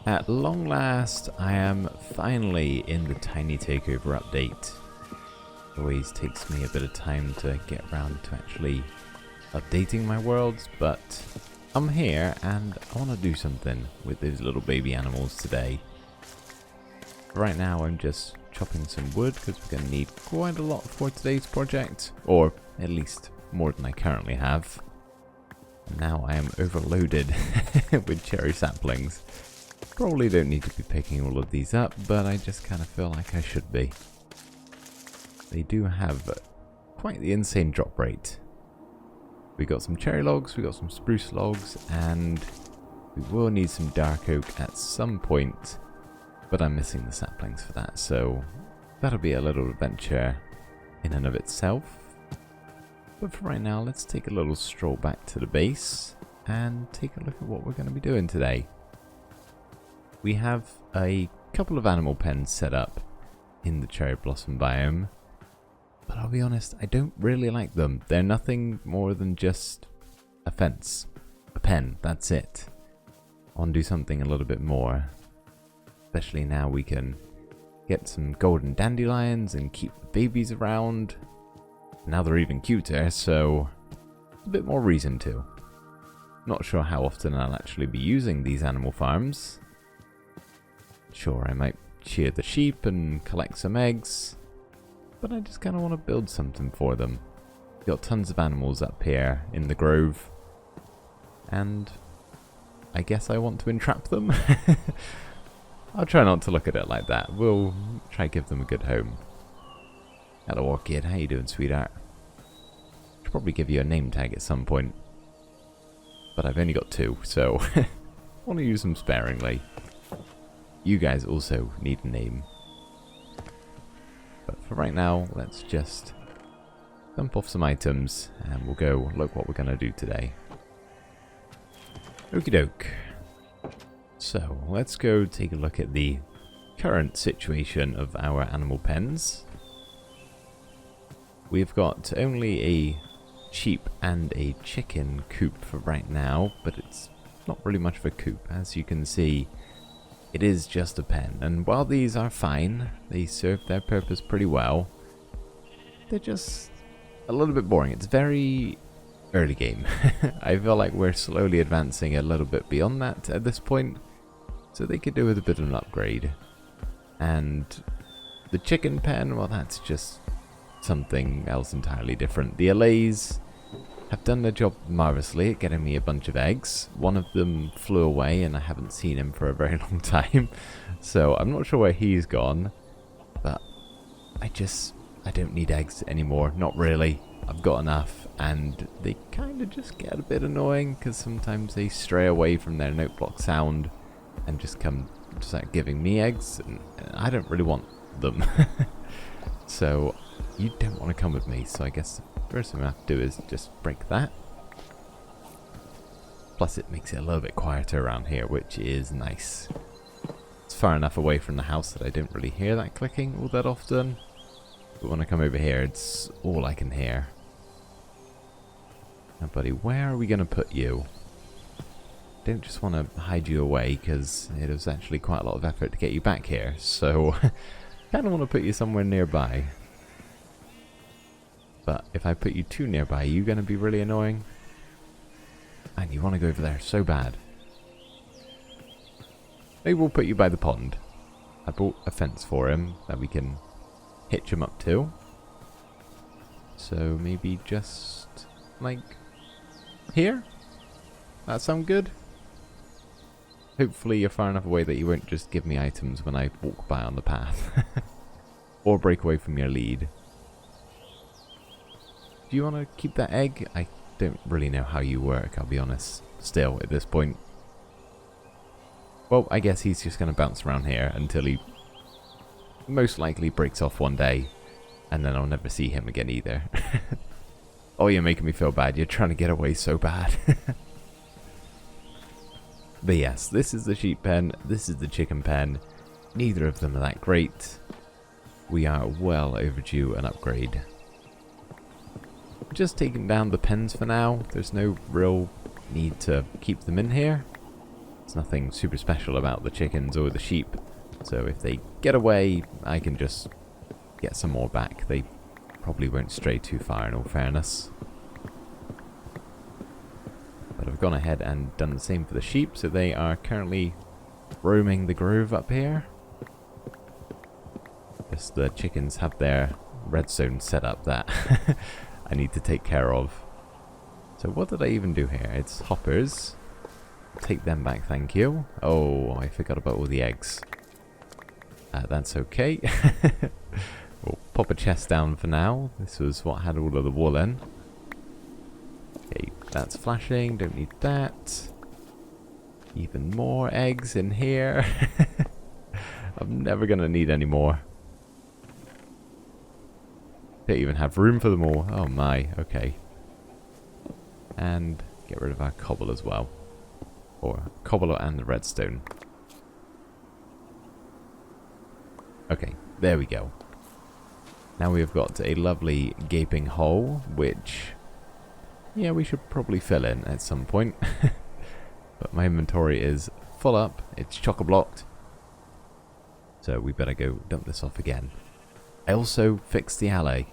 At long last, I am finally in the Tiny Takeover update. It always takes me a bit of time to get around to actually updating my worlds, but I'm here and I want to do something with those little baby animals today. Right now I'm just chopping some wood because we're going to need quite a lot for today's project, or at least more than I currently have. Now I am overloaded with cherry saplings. Probably don't need to be picking all of these up, but I just kind of feel like I should be. They do have quite the insane drop rate. We got some cherry logs, we got some spruce logs, and we will need some dark oak at some point, but I'm missing the saplings for that, so that'll be a little adventure in and of itself. But for right now, let's take a little stroll back to the base and take a look at what we're going to be doing today. We have a couple of animal pens set up in the cherry blossom biome, but I'll be honest, I don't really like them. They're nothing more than just a fence, a pen, that's it. I want to do something a little bit more, especially now we can get some golden dandelions and keep the babies around. Now they're even cuter, so a bit more reason to. Not sure how often I'll actually be using these animal farms. Sure, I might shear the sheep and collect some eggs, but I just kind of want to build something for them. Got tons of animals up here in the grove, and I guess I want to entrap them. I'll try not to look at it like that. We'll try to give them a good home. Hello Orchid, how you doing, sweetheart? Should probably give you a name tag at some point, but I've only got 2, so I want to use them sparingly. You guys also need a name. But for right now, let's just dump off some items and we'll go look what we're going to do today. Okie doke. So let's go take a look at the current situation of our animal pens. We've got only a sheep and a chicken coop for right now, but it's not really much of a coop. As you can see, it is just a pen, and while these are fine, they serve their purpose pretty well, they're just a little bit boring. It's very early game. I feel like we're slowly advancing a little bit beyond that at this point, so they could do with a bit of an upgrade. And the chicken pen, well, that's just something else entirely different. The allays have done their job marvelously at getting me a bunch of eggs. One of them flew away and I haven't seen him for a very long time, so I'm not sure where he's gone, but I don't need eggs anymore. Not really. I've got enough, and they kind of just get a bit annoying because sometimes they stray away from their note block sound and just come start giving me eggs, and I don't really want them. So you don't want to come with me, so I guess the first thing I have to do is just break that. Plus it makes it a little bit quieter around here, which is nice. It's far enough away from the house that I don't really hear that clicking all that often. But when I come over here, it's all I can hear. Now buddy, where are we going to put you? Don't just want to hide you away, because it was actually quite a lot of effort to get you back here. So kind of want to put you somewhere nearby. But if I put you too nearby, you're going to be really annoying. And you want to go over there so bad. Maybe we'll put you by the pond. I bought a fence for him that we can hitch him up to. So maybe just like here? That sound good? Hopefully you're far enough away that you won't just give me items when I walk by on the path. Or break away from your lead. Do you want to keep that egg? I don't really know how you work, I'll be honest, still at this point. Well, I guess he's just going to bounce around here until he most likely breaks off one day, and then I'll never see him again either. Oh, you're making me feel bad. You're trying to get away so bad. But yes, this is the sheep pen, this is the chicken pen. Neither of them are that great. We are well overdue an upgrade. Just taking down the pens for now. There's no real need to keep them in here. There's nothing super special about the chickens or the sheep. So if they get away, I can just get some more back. They probably won't stray too far in all fairness. But I've gone ahead and done the same for the sheep, so they are currently roaming the grove up here. Just the chickens have their redstone set up that I need to take care of. So what did I even do here? It's hoppers. Take them back, thank you. Oh, I forgot about all the eggs. That's okay. We'll pop a chest down for now. This was what had all of the wool in. Okay, that's flashing. Don't need that. Even more eggs in here. I'm never going to need any more. Don't even have room for them all. Oh my, okay. And get rid of our cobble as well. Or cobble and the redstone. Okay, there we go. Now we've got a lovely gaping hole, which, yeah, we should probably fill in at some point. But my inventory is full up. It's chock-a-blocked. So we better go dump this off again. I also fixed the alley.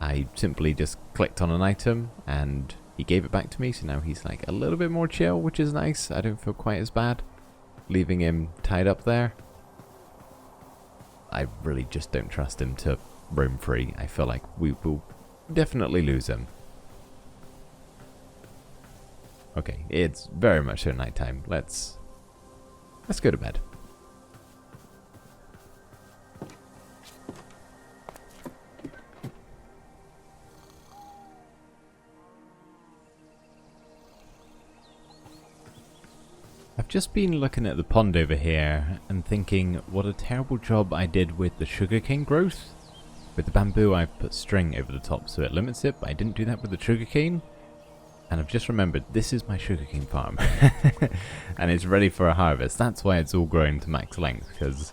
I simply just clicked on an item and he gave it back to me, so now he's like a little bit more chill, which is nice. I don't feel quite as bad leaving him tied up there. I really just don't trust him to roam free. I feel like we will definitely lose him. Okay, it's very much so nighttime. Let's go to bed. I've just been looking at the pond over here and thinking what a terrible job I did with the sugarcane growth. With the bamboo I put string over the top so it limits it, but I didn't do that with the sugarcane. And I've just remembered this is my sugarcane farm. And it's ready for a harvest. That's why it's all growing to max length, because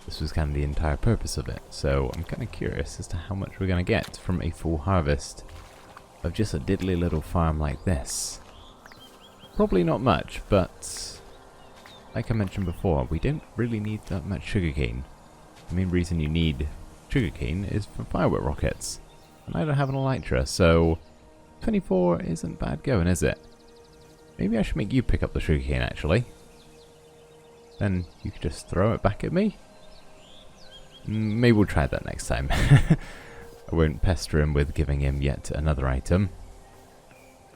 this was kind of the entire purpose of it. So I'm kind of curious as to how much we're going to get from a full harvest of just a diddly little farm like this. Probably not much, but like I mentioned before, we don't really need that much sugarcane. The main reason you need sugarcane is for firework rockets. And I don't have an elytra, so 24 isn't bad going, is it? Maybe I should make you pick up the sugarcane, actually. Then you could just throw it back at me. Maybe we'll try that next time. I won't pester him with giving him yet another item.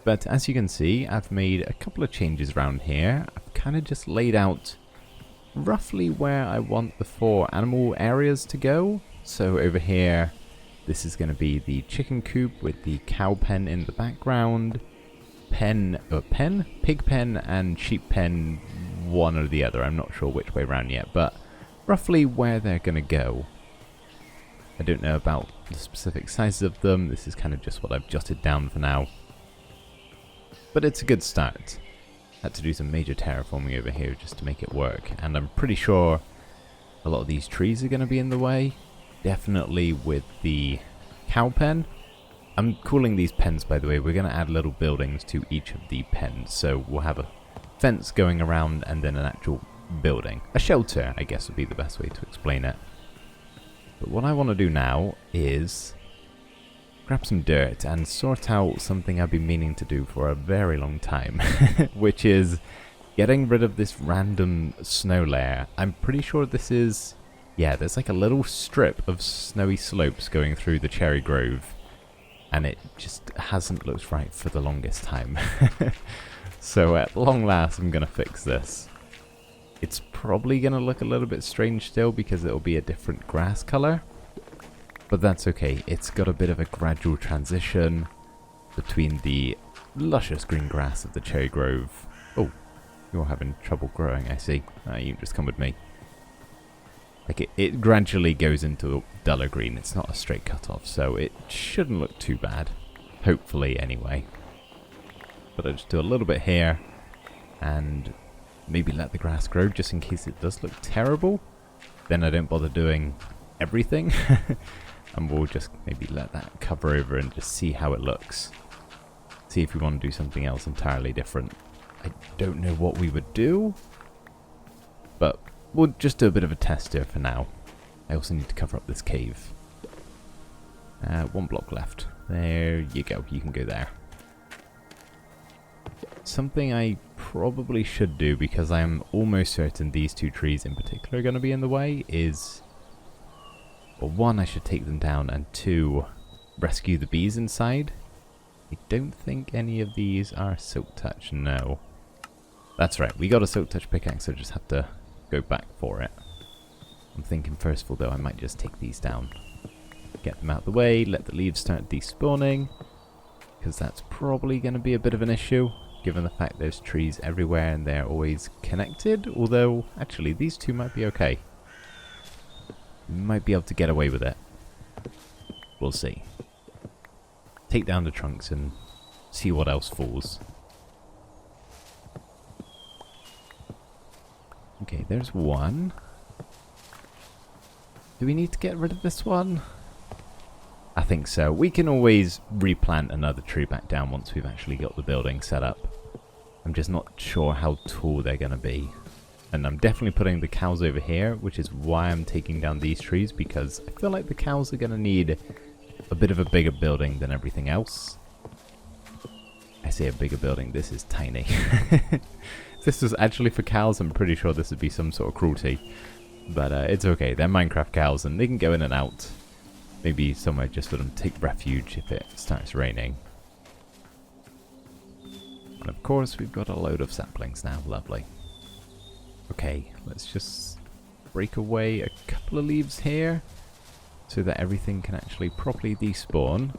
But as you can see, I've made a couple of changes around here. I've kind of just laid out roughly where I want the 4 animal areas to go. So over here, this is going to be the chicken coop with the cow pen in the background. Pig pen and sheep pen, one or the other. I'm not sure which way around yet, but roughly where they're going to go. I don't know about the specific sizes of them. This is kind of just what I've jotted down for now. But it's a good start. Had to do some major terraforming over here just to make it work. And I'm pretty sure a lot of these trees are going to be in the way. Definitely with the cow pen. I'm calling these pens, by the way. We're going to add little buildings to each of the pens. So we'll have a fence going around and then an actual building. A shelter, I guess, would be the best way to explain it. But what I want to do now is grab some dirt and sort out something I've been meaning to do for a very long time, which is getting rid of this random snow layer. I'm pretty sure this is, yeah, there's like a little strip of snowy slopes going through the cherry grove, and it just hasn't looked right for the longest time. So at long last, I'm going to fix this. It's probably going to look a little bit strange still because it'll be a different grass color. But that's okay, it's got a bit of a gradual transition between the luscious green grass of the cherry grove. Oh, you're having trouble growing, I see. You just come with me. Like it gradually goes into duller green. It's not a straight cut off, so it shouldn't look too bad. Hopefully, anyway. But I'll just do a little bit here, and maybe let the grass grow just in case it does look terrible. Then I don't bother doing everything. And we'll just maybe let that cover over and just see how it looks. See if we want to do something else entirely different. I don't know what we would do, but we'll just do a bit of a test here for now. I also need to cover up this cave. 1 block left. There you go. You can go there. Something I probably should do, because I am almost certain these 2 trees in particular are going to be in the way, is... Well, 1, I should take them down, and 2, rescue the bees inside. I don't think any of these are Silk Touch, no. That's right, we got a Silk Touch pickaxe, so I just have to go back for it. I'm thinking first of all though, I might just take these down. Get them out of the way, let the leaves start despawning, because that's probably going to be a bit of an issue, given the fact there's trees everywhere and they're always connected, although actually these 2 might be okay. We might be able to get away with it. We'll see. Take down the trunks and see what else falls. Okay, there's 1. Do we need to get rid of this one? I think so. We can always replant another tree back down once we've actually got the building set up. I'm just not sure how tall they're going to be. And I'm definitely putting the cows over here, which is why I'm taking down these trees, because I feel like the cows are going to need a bit of a bigger building than everything else. I say a bigger building, this is tiny. If this was actually for cows, I'm pretty sure this would be some sort of cruelty. But it's okay, they're Minecraft cows and they can go in and out. Maybe somewhere just for them to take refuge if it starts raining. And of course we've got a load of saplings now, lovely. Okay, let's just break away a couple of leaves here so that everything can actually properly despawn.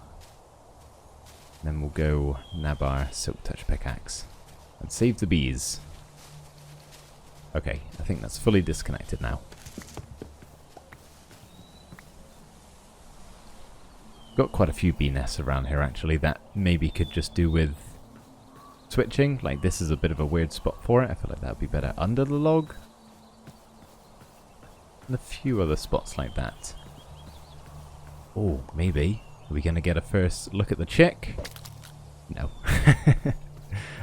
Then we'll go nab our Silk Touch pickaxe and save the bees. Okay, I think that's fully disconnected now. Got quite a few bee nests around here actually that maybe could just do with switching. Like this is a bit of a weird spot for it. I feel like that would be better under the log. And a few other spots like that. Oh, maybe. Are we going to get a first look at the chick? No.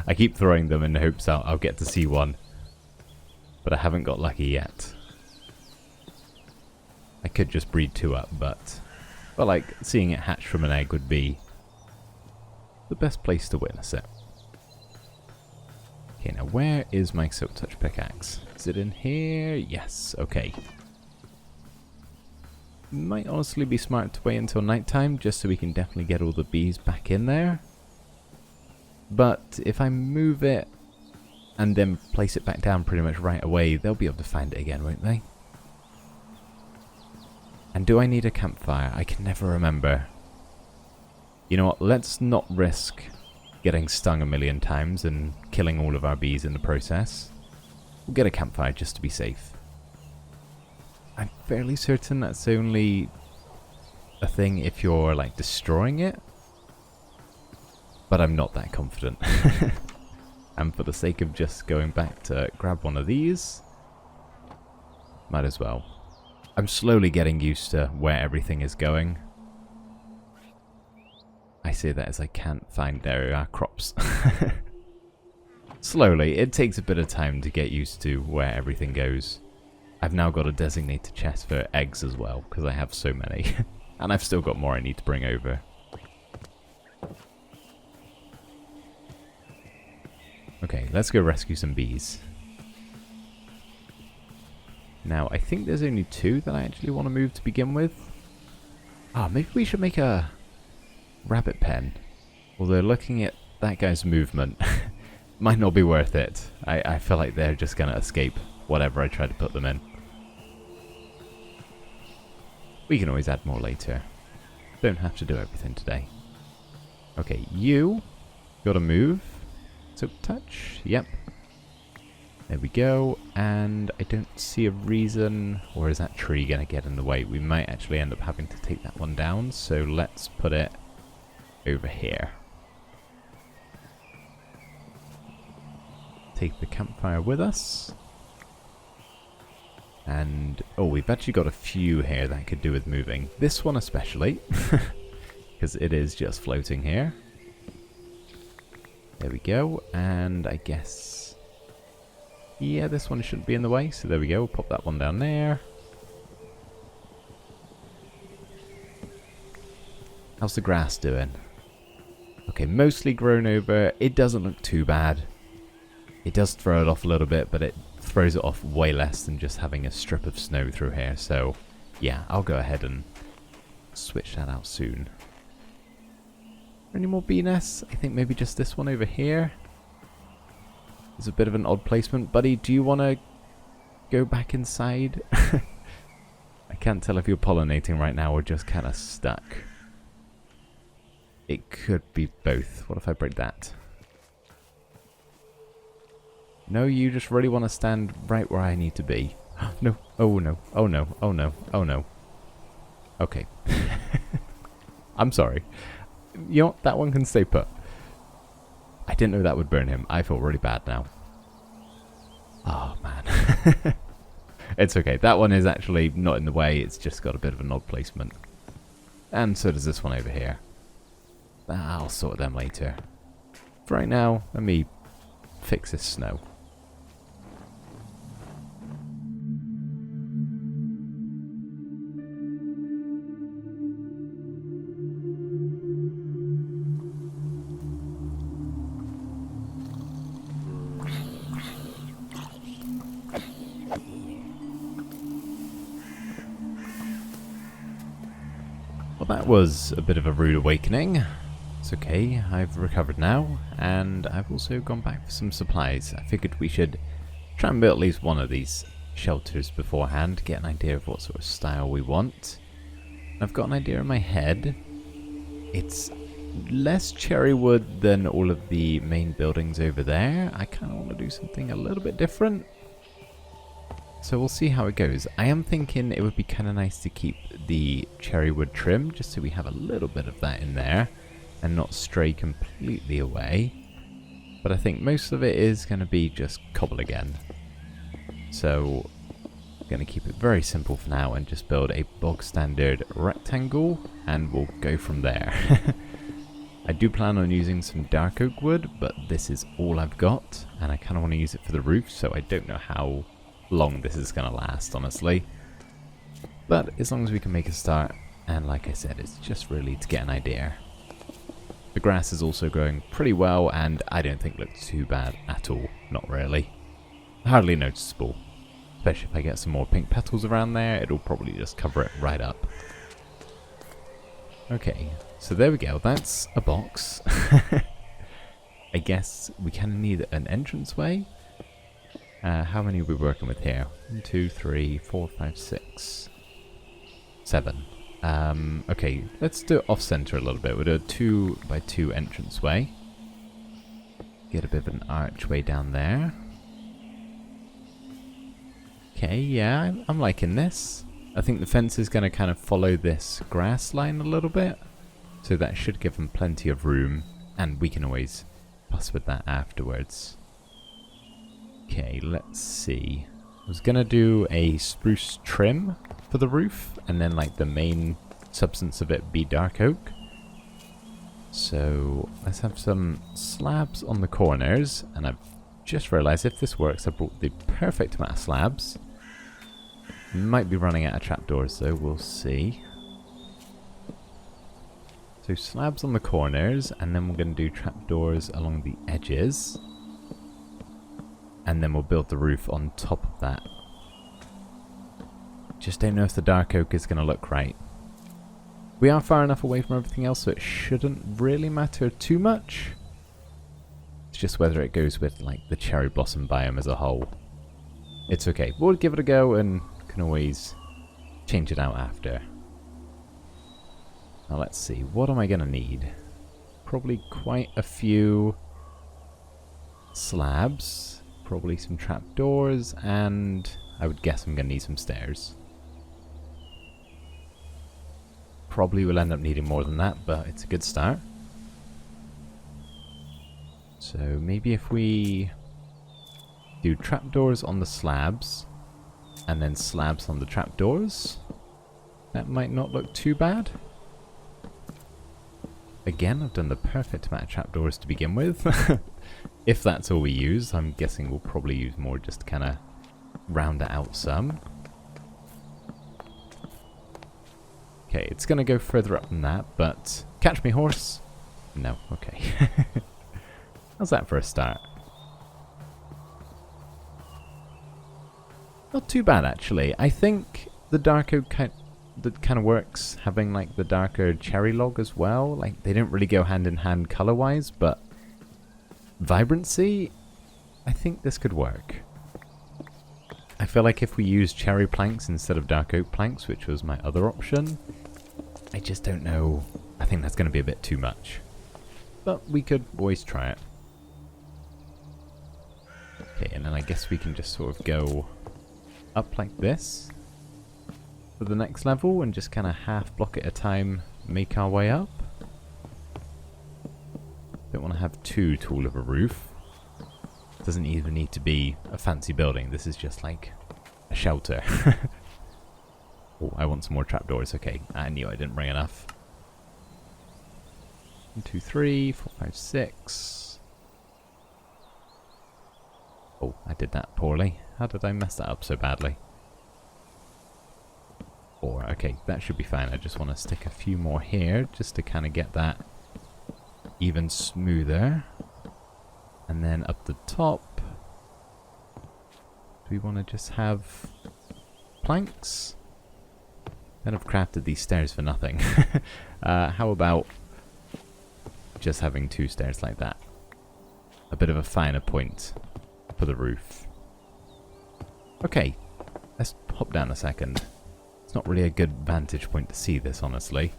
I keep throwing them in hopes I'll get to see one. But I haven't got lucky yet. I could just breed 2 up, but like seeing it hatch from an egg would be the best place to witness it. Okay, now where is my Silk Touch pickaxe? Is it in here? Yes, okay. Might honestly be smart to wait until nighttime just so we can definitely get all the bees back in there. But if I move it and then place it back down pretty much right away, they'll be able to find it again, won't they? And do I need a campfire? I can never remember. You know what, let's not risk getting stung a million times and killing all of our bees in the process. We'll get a campfire just to be safe. I'm fairly certain that's only a thing if you're like destroying it. But I'm not that confident. And for the sake of just going back to grab one of these, might as well. I'm slowly getting used to where everything is going. I say that as I can't find their crops. Slowly, it takes a bit of time to get used to where everything goes. I've now got a designated chest for eggs as well, because I have so many. And I've still got more I need to bring over. Okay, let's go rescue some bees. Now, I think there's only 2 that I actually want to move to begin with. Ah, maybe we should make a rabbit pen. Although looking at that guy's movement might not be worth it. I feel like they're just going to escape whatever I try to put them in. We can always add more later. Don't have to do everything today. Okay, you gotta move. Silk Touch, yep. There we go, and I don't see a reason, or is that tree gonna get in the way? We might actually end up having to take that one down, so let's put it over here. Take the campfire with us. And, oh, we've actually got a few here that could do with moving. This one especially, because it is just floating here. There we go. And I guess... yeah, this one shouldn't be in the way. So there we go. We'll pop that one down there. How's the grass doing? Okay, mostly grown over. It doesn't look too bad. It does throw it off a little bit, but it throws it off way less than just having a strip of snow through here. So, yeah, I'll go ahead and switch that out soon. Any more bee nests? I think maybe just this one over here. It's a bit of an odd placement. Buddy, do you want to go back inside? I can't tell if you're pollinating right now or just kind of stuck. It could be both. What if I break that? No, you just really want to stand right where I need to be. No. Oh no. Oh no. Oh no. Oh no. Okay. I'm sorry. You know what? That one can stay put. I didn't know that would burn him. I feel really bad now. Oh man. It's okay. That one is actually not in the way. It's just got a bit of an odd placement. And so does this one over here. I'll sort them later. For right now, let me fix this snow. Well, that was a bit of a rude awakening. It's okay, I've recovered now, and I've also gone back for some supplies. I figured we should try and build at least one of these shelters beforehand, get an idea of what sort of style we want. I've got an idea in my head. It's less cherry wood than all of the main buildings over there. I kind of want to do something a little bit different. So we'll see how it goes. I am thinking it would be kind of nice to keep the cherry wood trim, just so we have a little bit of that in there. And not stray completely away. But I think most of it is going to be just cobble again. So, I'm going to keep it very simple for now and just build a bog standard rectangle. And we'll go from there. I do plan on using some dark oak wood, but this is all I've got. And I kind of want to use it for the roof, so I don't know how long this is going to last, honestly. But as long as we can make a start, and like I said, it's just really to get an idea. The grass is also growing pretty well, and I don't think looks too bad at all. Not really. Hardly noticeable. Especially if I get some more pink petals around there, it'll probably just cover it right up. Okay, so there we go. That's a box. I guess we kind of need an entranceway. How many are we working with here? 1, 2, 3, 4, 5, 6, 7. Okay, let's do it off-center a little bit. We'll do a 2 by 2 entranceway. Get a bit of an archway down there. Okay, yeah, I'm liking this. I think the fence is going to kind of follow this grass line a little bit. So that should give them plenty of room. And we can always fuss with that afterwards. Okay, let's see. I was going to do a spruce trim for the roof, and then like the main substance of it be dark oak. So let's have some slabs on the corners, and I've just realized if this works, I brought the perfect amount of slabs. Might be running out of trapdoors though, we'll see. So slabs on the corners, and then we're going to do trapdoors along the edges. And then we'll build the roof on top of that. Just don't know if the dark oak is going to look right. We are far enough away from everything else, so it shouldn't really matter too much. It's just whether it goes with like the cherry blossom biome as a whole. It's okay. We'll give it a go and can always change it out after. Now let's see. What am I going to need? Probably quite a few slabs. Probably some trapdoors, and I would guess I'm going to need some stairs. Probably will end up needing more than that, but it's a good start. So maybe if we do trapdoors on the slabs, and then slabs on the trapdoors, that might not look too bad. Again, I've done the perfect amount of trapdoors to begin with. If that's all we use, I'm guessing we'll probably use more just to kind of round it out some. Okay, it's going to go further up than that, but... Catch me, horse! No, okay. How's that for a start? Not too bad, actually. I think the dark oak that kind of works, having like the darker cherry log as well. Like, they don't really go hand in hand color-wise, but vibrancy, I think this could work. I feel like if we use cherry planks instead of dark oak planks, which was my other option, I just don't know. I think that's going to be a bit too much. But we could always try it. Okay, and then I guess we can just sort of go up like this for the next level and just kind of half block at a time make our way up. Don't want to have too tall of a roof. Doesn't even need to be a fancy building. This is just like a shelter. Oh, I want some more trapdoors. Okay, I knew I didn't bring enough. 1, 2, 3, 4, 5, 6. Oh, I did that poorly. How did I mess that up so badly? 4. Okay, that should be fine. I just want to stick a few more here just to kind of get that even smoother. And then up the top, do we want to just have planks? Then I've crafted these stairs for nothing. How about just having 2 stairs like that? A bit of a finer point for the roof. Okay, let's hop down a second. It's not really a good vantage point to see this, honestly.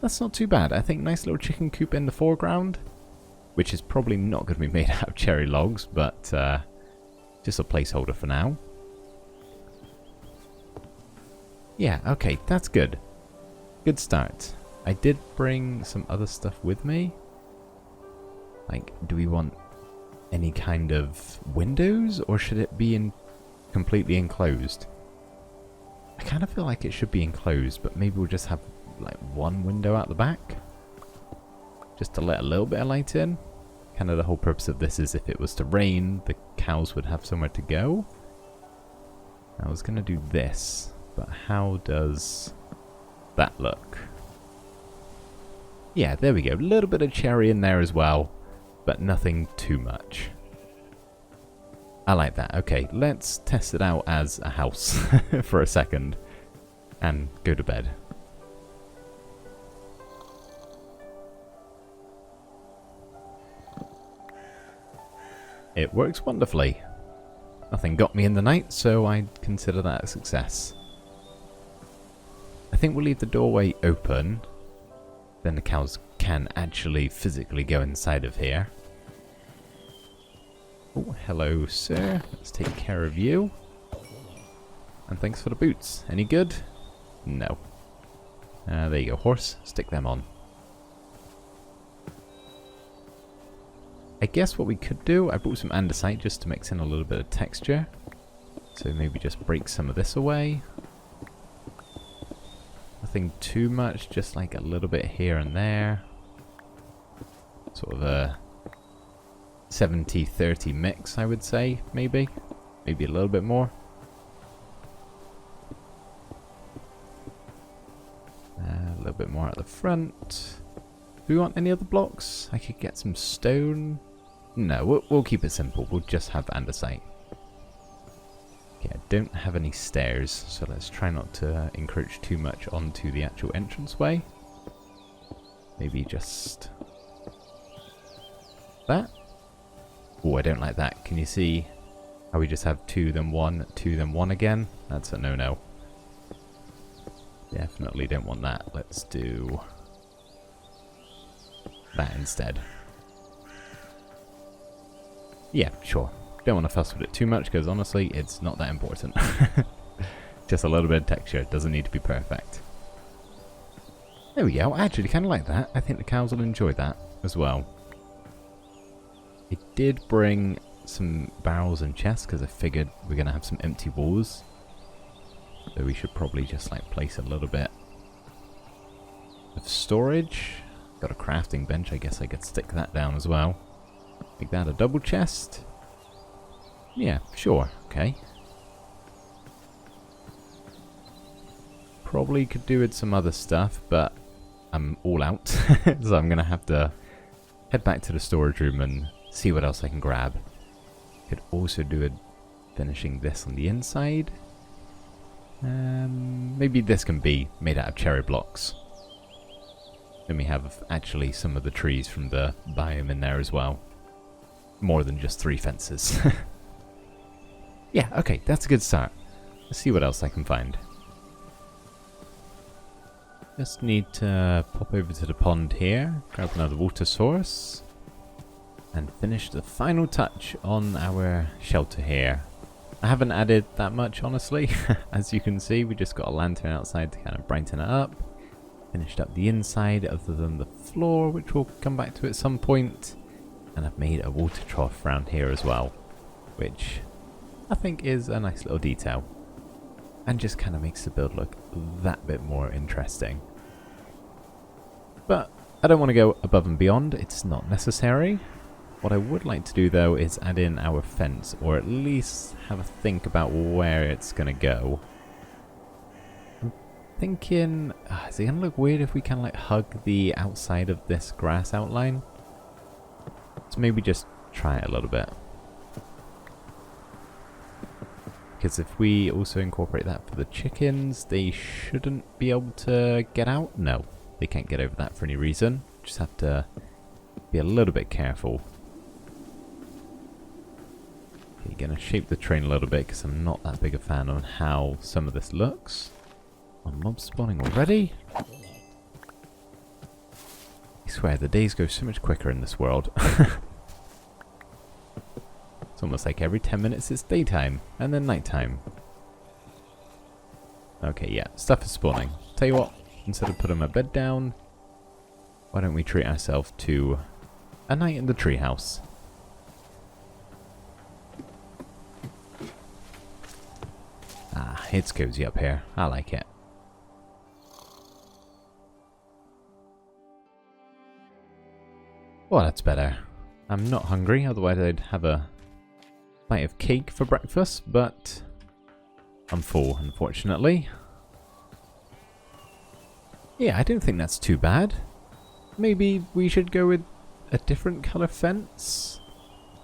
That's not too bad. I think nice little chicken coop in the foreground, which is probably not going to be made out of cherry logs, but just a placeholder for now. Yeah, okay, that's good. Good start. I did bring some other stuff with me. Like, do we want any kind of windows, or should it be completely enclosed? I kind of feel like it should be enclosed, but maybe we'll just have like one window out the back, just to let a little bit of light in. Kind of the whole purpose of this is if it was to rain, the cows would have somewhere to go. I was going to do this, but how does that look? Yeah, there we go. A little bit of cherry in there as well, but nothing too much. I like that. Okay, let's test it out as a house for a second and go to bed. It works wonderfully. Nothing got me in the night, so I consider that a success. I think we'll leave the doorway open. Then the cows can actually physically go inside of here. Oh, hello, sir. Let's take care of you. And thanks for the boots. Any good? No. There you go, horse. Stick them on. I guess what we could do, I brought some andesite just to mix in a little bit of texture. So maybe just break some of this away. Nothing too much, just like a little bit here and there. Sort of a 70-30 mix, I would say, maybe. Maybe a little bit more. A little bit more at the front. Do we want any other blocks? I could get some stone. No, we'll keep it simple. We'll just have andesite. Okay, I don't have any stairs, so let's try not to encroach too much onto the actual entranceway. Maybe just that. Oh, I don't like that. Can you see how we just have 2 then 1, 2 then 1 again? That's a no-no. Definitely don't want that. Let's do that instead. Yeah, sure. Don't want to fuss with it too much because honestly, it's not that important. Just a little bit of texture. It doesn't need to be perfect. There we go. I actually kind of like that. I think the cows will enjoy that as well. I did bring some barrels and chests because I figured we're going to have some empty walls. So we should probably just like place a little bit of storage. Got a crafting bench, I guess I could stick that down as well. Make that a double chest. Yeah, sure, okay. Probably could do with some other stuff, but I'm all out. So I'm going to have to head back to the storage room and see what else I can grab. Could also do with finishing this on the inside. Maybe this can be made out of cherry blocks. Then we have actually some of the trees from the biome in there as well. More than just 3 fences. Yeah, okay, that's a good start. Let's see what else I can find. Just need to pop over to the pond here, grab another water source, and finish the final touch on our shelter here. I haven't added that much, honestly. As you can see, we just got a lantern outside to kind of brighten it up. Finished up the inside other than the floor, which we'll come back to at some point. And I've made a water trough around here as well, which I think is a nice little detail. And just kind of makes the build look that bit more interesting. But I don't want to go above and beyond, it's not necessary. What I would like to do though is add in our fence, or at least have a think about where it's going to go. I'm thinking, is it going to look weird if we kind of like hug the outside of this grass outline? So maybe just try it a little bit. Because if we also incorporate that for the chickens, they shouldn't be able to get out. No, they can't get over that for any reason. Just have to be a little bit careful. Okay, gonna shape the train a little bit because I'm not that big a fan on how some of this looks. I'm mob spawning already. I swear, the days go so much quicker in this world. It's almost like every 10 minutes it's daytime, and then nighttime. Okay, yeah, stuff is spawning. Tell you what, instead of putting my bed down, why don't we treat ourselves to a night in the treehouse? Ah, it's cozy up here. I like it. Well, that's better. I'm not hungry, otherwise I'd have a bite of cake for breakfast, but I'm full, unfortunately. Yeah, I don't think that's too bad. Maybe we should go with a different colour fence?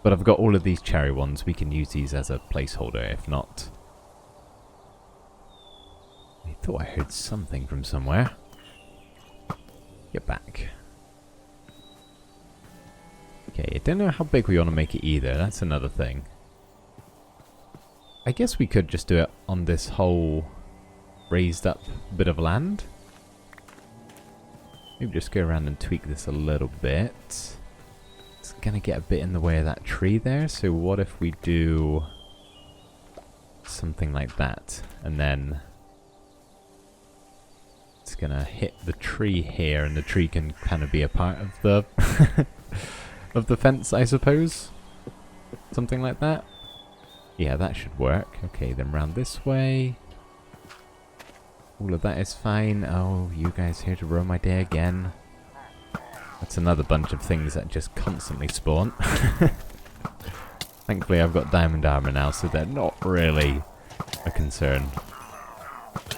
But I've got all of these cherry ones. We can use these as a placeholder, if not. I thought I heard something from somewhere. Get back. Okay, I don't know how big we want to make it either. That's another thing. I guess we could just do it on this whole raised up bit of land. Maybe just go around and tweak this a little bit. It's going to get a bit in the way of that tree there. So what if we do something like that? And then it's going to hit the tree here, and the tree can kind of be a part of the of the fence, I suppose. Something like that. Yeah, that should work. Okay, then round this way. All of that is fine. Oh, you guys here to ruin my day again. That's another bunch of things that just constantly spawn. Thankfully, I've got diamond armor now, so they're not really a concern.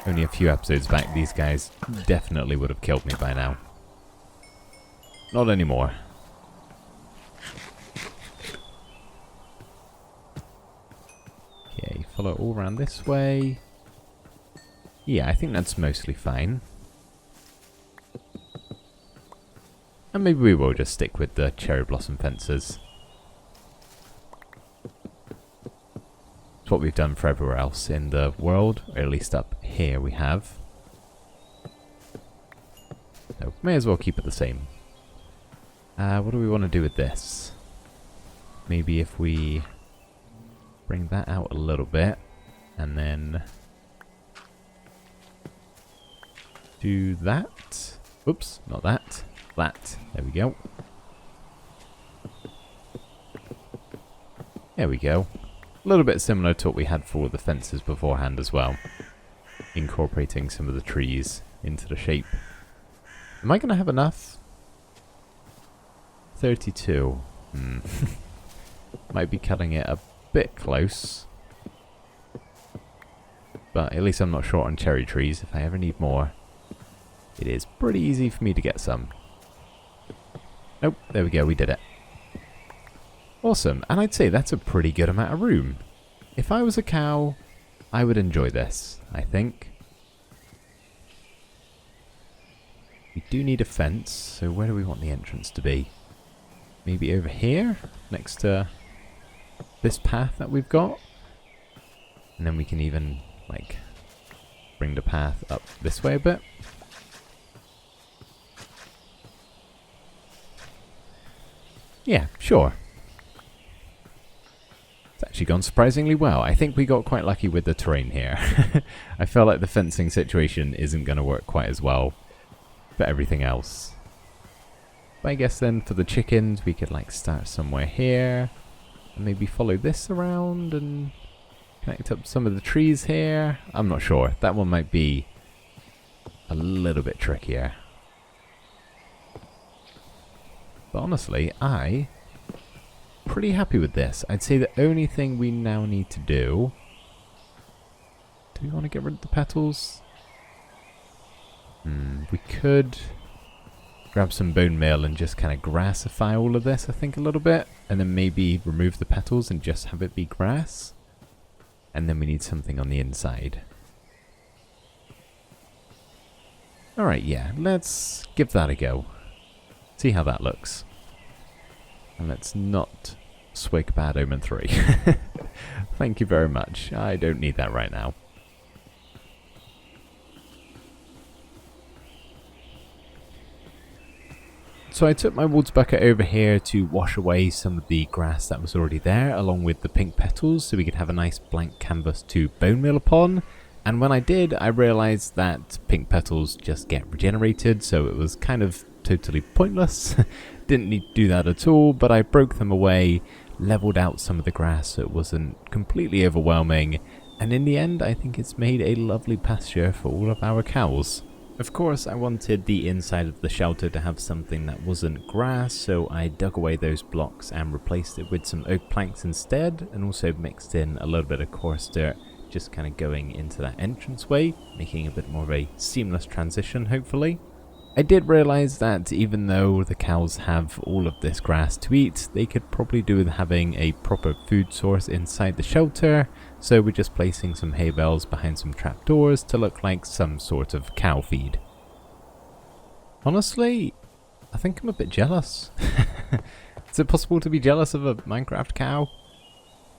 Only a few episodes back, these guys definitely would have killed me by now. Not anymore. Okay, follow all around this way. Yeah, I think that's mostly fine. And maybe we will just stick with the cherry blossom fences. It's what we've done for everywhere else in the world, or at least up here we have. So, may as well keep it the same. What do we want to do with this? Maybe if we bring that out a little bit, and then do that. Oops, not that. That. There we go. There we go. A little bit similar to what we had for the fences beforehand as well. Incorporating some of the trees into the shape. Am I going to have enough? 32. Might be cutting it a bit close. But at least I'm not short on cherry trees. If I ever need more, it is pretty easy for me to get some. Oh, there we go, we did it. Awesome, and I'd say that's a pretty good amount of room. If I was a cow, I would enjoy this, I think. We do need a fence, so where do we want the entrance to be? Maybe over here, next to this path that we've got? And then we can even, like, bring the path up this way a bit. Yeah, sure. It's actually gone surprisingly well. I think we got quite lucky with the terrain here. I feel like the fencing situation isn't going to work quite as well for everything else. But I guess then for the chickens, we could like start somewhere here. And maybe follow this around and connect up some of the trees here. I'm not sure. That one might be a little bit trickier. But honestly, I'm pretty happy with this. I'd say the only thing we now need to do... Do we want to get rid of the petals? We could grab some bone meal and just kind of grassify all of this, I think, a little bit. And then maybe remove the petals and just have it be grass. And then we need something on the inside. Alright, yeah, let's give that a go. See how that looks. And let's not swig Bad Omen 3. Thank you very much. I don't need that right now. So I took my wood's bucket over here to wash away some of the grass that was already there, along with the pink petals, so we could have a nice blank canvas to bone meal upon. And when I did, I realised that pink petals just get regenerated, so it was kind of totally pointless. Didn't need to do that at all, but I broke them away, leveled out some of the grass so it wasn't completely overwhelming, and in the end I think it's made a lovely pasture for all of our cows. Of course, I wanted the inside of the shelter to have something that wasn't grass, so I dug away those blocks and replaced it with some oak planks instead, and also mixed in a little bit of coarse dirt, just kind of going into that entranceway, making a bit more of a seamless transition, hopefully. I did realise that even though the cows have all of this grass to eat, they could probably do with having a proper food source inside the shelter, so we're just placing some hay bales behind some trapdoors to look like some sort of cow feed. Honestly, I think I'm a bit jealous. Is it possible to be jealous of a Minecraft cow?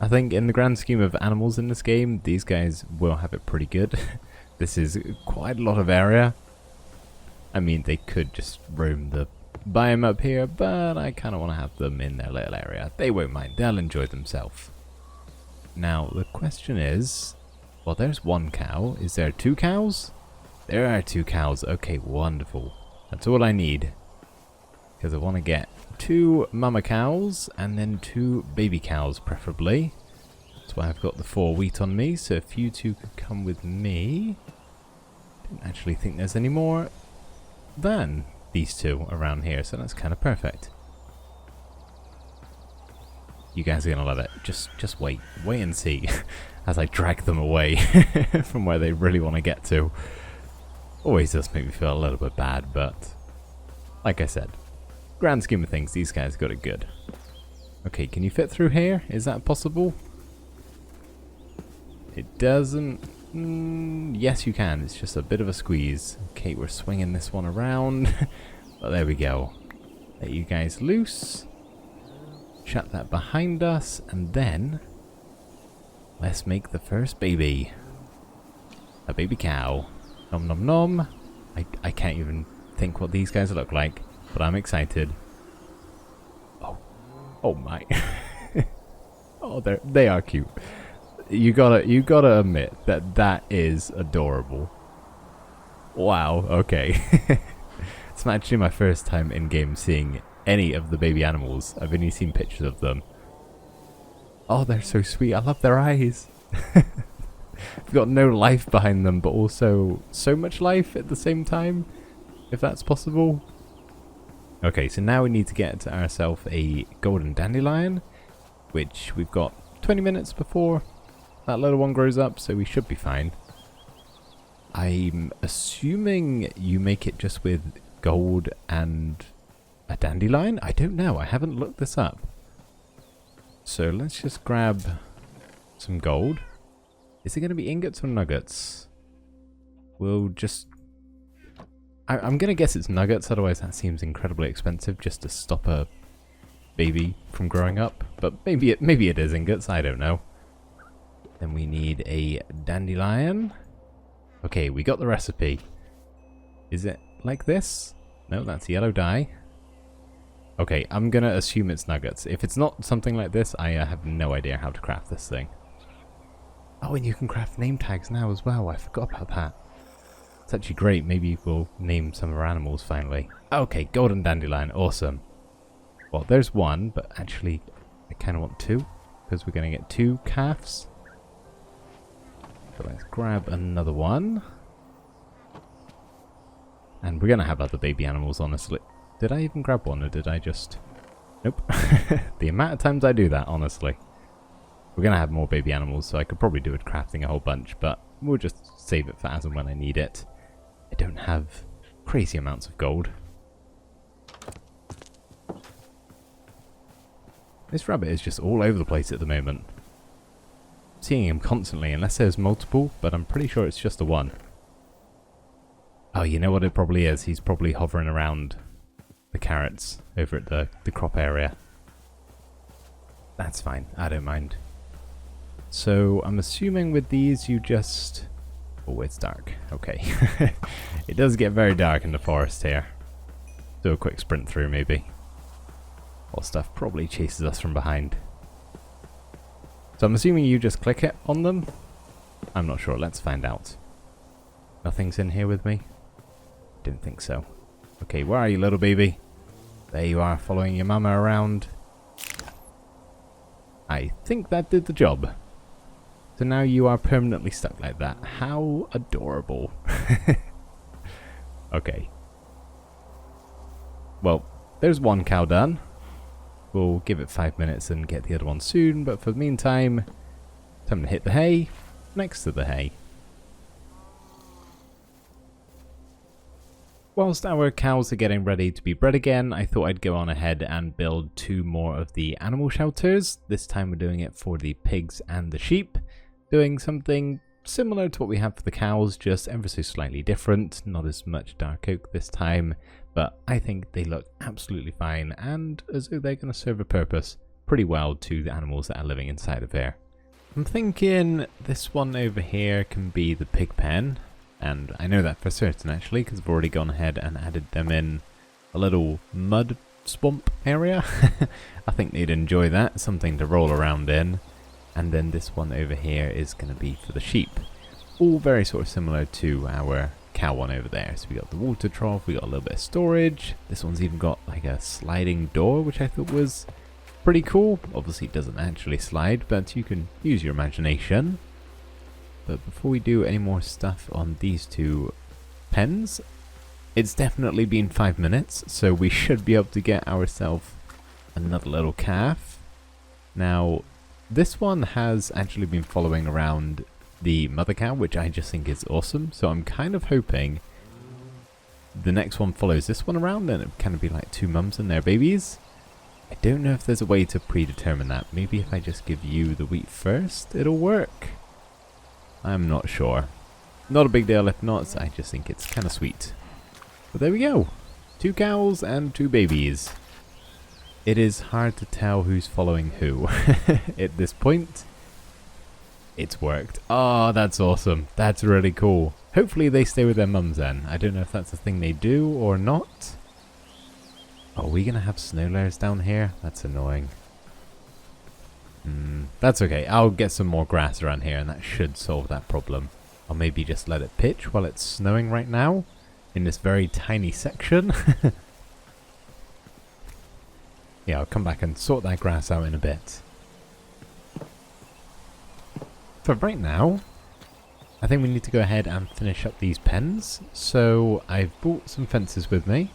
I think in the grand scheme of animals in this game, these guys will have it pretty good. This is quite a lot of area. I mean, they could just roam the biome up here, but I kind of want to have them in their little area. They won't mind. They'll enjoy themselves. Now, the question is... Well, there's one cow. Is there 2 cows? There are 2 cows. Okay, wonderful. That's all I need. Because I want to get 2 mama cows and then 2 baby cows, preferably. That's why I've got the 4 wheat on me, so if you 2 could come with me... Don't actually think there's any more than these 2 around here, so that's kind of perfect. You guys are gonna love it. Just wait and see as I drag them away from where they really want to get to. Always does make me feel a little bit bad, but like I said, grand scheme of things, these guys got it good. Okay, can you fit through here? Is that possible? It doesn't. Yes, you can. It's just a bit of a squeeze. Okay, we're swinging this one around. But there we go. Let you guys loose. Shut that behind us. And then... let's make the first baby. A baby cow. Nom nom nom. I can't even think what these guys look like. But I'm excited. Oh. Oh my. Oh, they are cute. You gotta admit that is adorable. Wow, okay. It's actually my first time in game seeing any of the baby animals. I've only seen pictures of them. Oh, they're so sweet. I love their eyes. They've got no life behind them, but also so much life at the same time, if that's possible. Okay, so now we need to get ourselves a golden dandelion, which we've got 20 minutes before that little one grows up, so we should be fine. I'm assuming you make it just with gold and a dandelion? I don't know, I haven't looked this up. So let's just grab some gold. Is it going to be ingots or nuggets? We'll just... I'm going to guess it's nuggets, otherwise that seems incredibly expensive just to stop a baby from growing up. But maybe it is ingots, I don't know. Then we need a dandelion. Okay, we got the recipe. Is it like this? No, that's yellow dye. Okay, I'm going to assume it's nuggets. If it's not something like this, I have no idea how to craft this thing. Oh, and you can craft name tags now as well. I forgot about that. It's actually great. Maybe we'll name some of our animals finally. Okay, golden dandelion. Awesome. Well, there's one, but actually I kind of want two because we're going to get 2 calves. So let's grab another one. And we're going to have other baby animals, honestly. Did I even grab one or did I just... Nope. The amount of times I do that, honestly. We're going to have more baby animals, so I could probably do with crafting a whole bunch, but we'll just save it for as and when I need it. I don't have crazy amounts of gold. This rabbit is just all over the place at the moment. I'm seeing him constantly, unless there's multiple, but I'm pretty sure it's just the one. Oh, you know what it probably is? He's probably hovering around the carrots over at the crop area. That's fine, I don't mind. So I'm assuming with these you just... Oh, it's dark. Okay. It does get very dark in the forest here. Do a quick sprint through maybe. Or stuff probably chases us from behind. So I'm assuming you just click it on them? I'm not sure, let's find out. Nothing's in here with me? Didn't think so. Okay, where are you, little baby? There you are, following your mama around. I think that did the job. So now you are permanently stuck like that. How adorable. Okay. Well, there's one cow done. We'll give it 5 minutes and get the other one soon, but for the meantime, time to hit the hay next to the hay. Whilst our cows are getting ready to be bred again, I thought I'd go on ahead and build 2 more of the animal shelters. This time we're doing it for the pigs and the sheep. Doing something similar to what we have for the cows, just ever so slightly different. Not as much dark oak this time, but I think they look absolutely fine and as though they're going to serve a purpose pretty well to the animals that are living inside of here. I'm thinking this one over here can be the pig pen. And I know that for certain actually, because I've already gone ahead and added them in a little mud swamp area. I think they'd enjoy that, something to roll around in. And then this one over here is going to be for the sheep. All very sort of similar to our cow one over there. So we got the water trough, we got a little bit of storage. This one's even got like a sliding door, which I thought was pretty cool. Obviously it doesn't actually slide, but you can use your imagination. But before we do any more stuff on these 2 pens, it's definitely been 5 minutes, so we should be able to get ourselves another little calf. Now, this one has actually been following around the mother cow, which I just think is awesome, so I'm kind of hoping the next one follows this one around and it kind of be like 2 mums and their babies. I don't know if there's a way to predetermine that. Maybe if I just give you the wheat first, it'll work. I'm not sure. Not a big deal if not, I just think it's kind of sweet. But there we go. 2 cows and 2 babies. It is hard to tell who's following who at this point. It's worked. Oh, that's awesome. That's really cool. Hopefully they stay with their mums then. I don't know if that's a thing they do or not. Are we going to have snow layers down here? That's annoying. That's okay. I'll get some more grass around here and that should solve that problem. I'll maybe just let it pitch while it's snowing right now in this very tiny section. Yeah, I'll come back and sort that grass out in a bit. For right now, I think we need to go ahead and finish up these pens. So I've brought some fences with me.